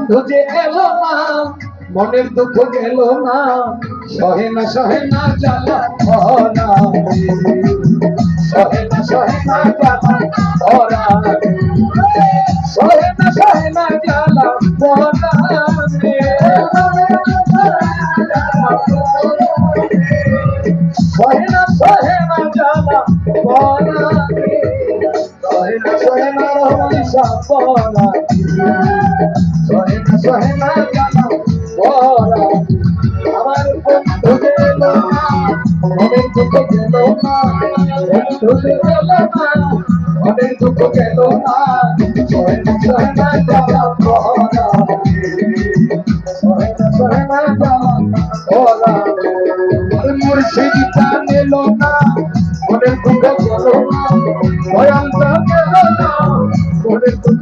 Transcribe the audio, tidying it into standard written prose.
বন্ধু যে এলো না, মনের দুঃখ গেল না, সহে না জ্বালা ভরা, সহে না জ্বালা ভরা, সহে না জ্বালা ভরা, সহে না জ্বালা ভরা, সহে না রহমত ভরা, সহে না জ্বালা ভরা। আমার বন্ধু গেল না, মনের দুঃখ গেল না, বন্ধু গেল না, মনের দুঃখ গেল না, সহে না জ্বালা ভরা, সহে না জ্বালা ভরা। আমার মুর্শিদ জানিল না, মনের দুঃখ গেল না, দয়ালটা গেল না, মনের দুঃখ